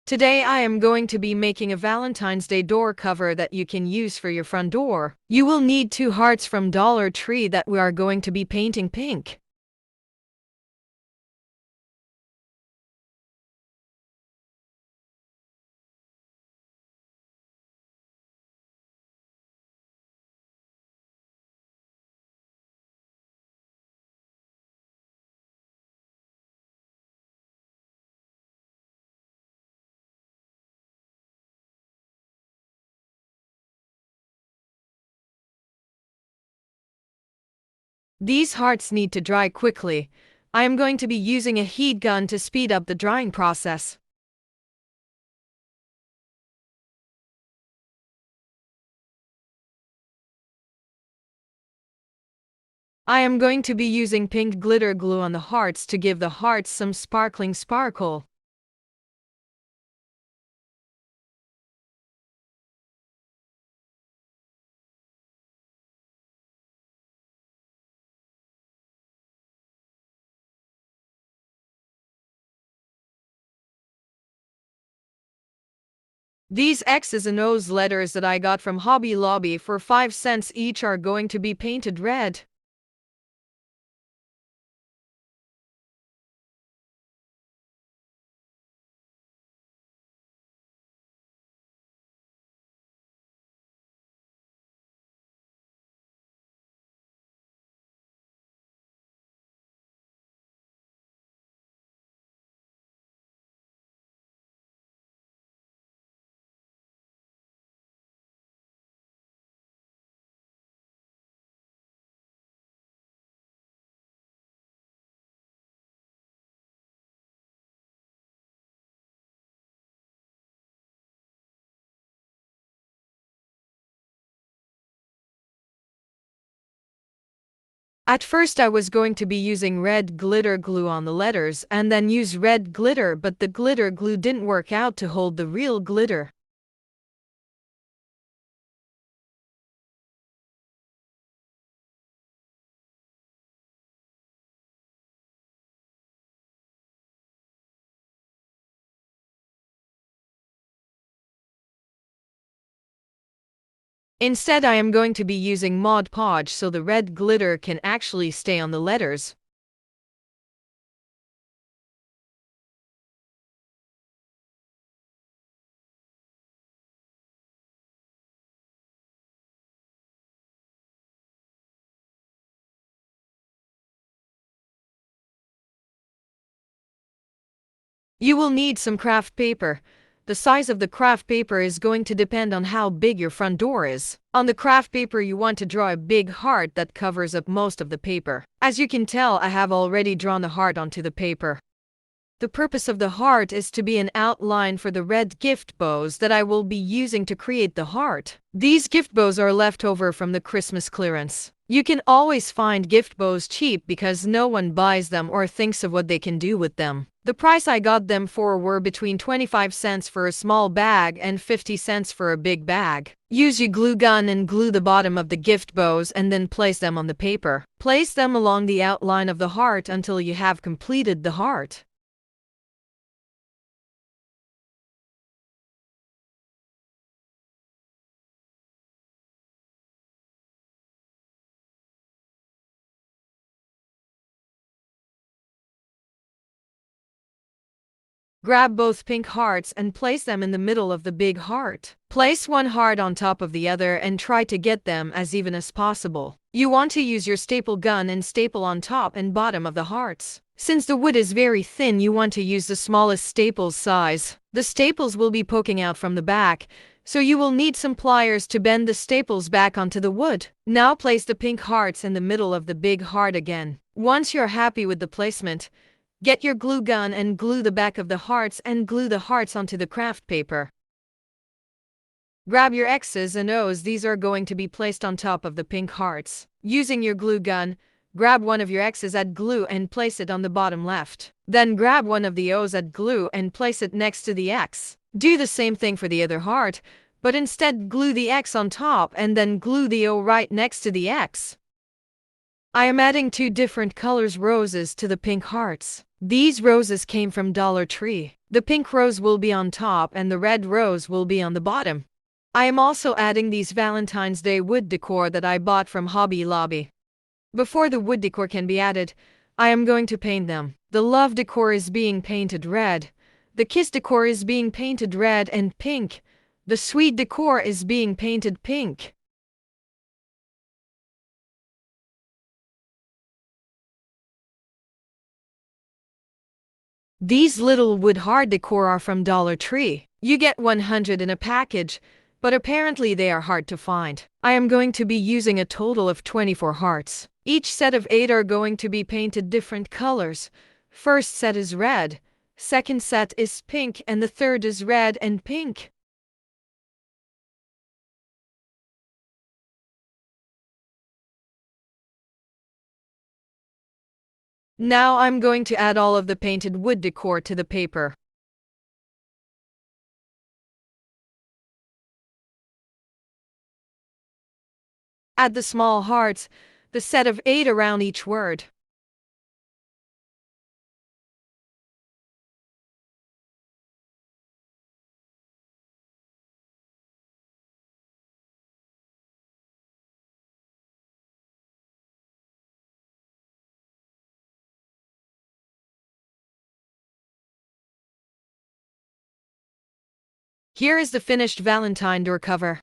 Today I am going to be making a Valentine's Day door cover that you can use for your front door. You will need 2 hearts from Dollar Tree that we are going to be painting pink. These hearts need to dry quickly. I am going to be using a heat gun to speed up the drying process. I am going to be using pink glitter glue on the hearts to give the hearts some sparkling sparkle. These X's and O's letters that I got from Hobby Lobby for 5 cents each are going to be painted red. At first I was going to be using red glitter glue on the letters and then use red glitter, but the glitter glue didn't work out to hold the real glitter. Instead I am going to be using Mod Podge so the red glitter can actually stay on the letters. You will need some craft paper. The size of the craft paper is going to depend on how big your front door is. On the craft paper you want to draw a big heart that covers up most of the paper. As you can tell, I have already drawn the heart onto the paper. The purpose of the heart is to be an outline for the red gift bows that I will be using to create the heart. These gift bows are left over from the Christmas clearance. You can always find gift bows cheap because no one buys them or thinks of what they can do with them. The price I got them for were between 25 cents for a small bag and 50 cents for a big bag. Use your glue gun and glue the bottom of the gift bows and then place them on the paper. Place them along the outline of the heart until you have completed the heart. Grab both pink hearts and place them in the middle of the big heart. Place one heart on top of the other and try to get them as even as possible. You want to use your staple gun and staple on top and bottom of the hearts. Since the wood is very thin, you want to use the smallest staples size. The staples will be poking out from the back, so you will need some pliers to bend the staples back onto the wood. Now place the pink hearts in the middle of the big heart again. Once you're happy with the placement, get your glue gun and glue the back of the hearts and glue the hearts onto the craft paper. Grab your X's and O's, these are going to be placed on top of the pink hearts. Using your glue gun, grab one of your X's, add glue and place it on the bottom left. Then grab one of the O's, add glue and place it next to the X. Do the same thing for the other heart, but instead glue the X on top and then glue the O right next to the X. I am adding 2 different colors roses to the pink hearts. These roses came from Dollar Tree. The pink rose will be on top and the red rose will be on the bottom. I am also adding these Valentine's Day wood decor that I bought from Hobby Lobby. Before the wood decor can be added, I am going to paint them. The love decor is being painted red. The kiss decor is being painted red and pink. The sweet decor is being painted pink. These little wood heart decor are from Dollar Tree. You get 100 in a package, but apparently they are hard to find. I am going to be using a total of 24 hearts. Each set of 8 are going to be painted different colors. First set is red, second set is pink, and the third is red and pink. Now I'm going to add all of the painted wood decor to the paper. Add the small hearts, the set of 8 around each word. Here is the finished Valentine door cover.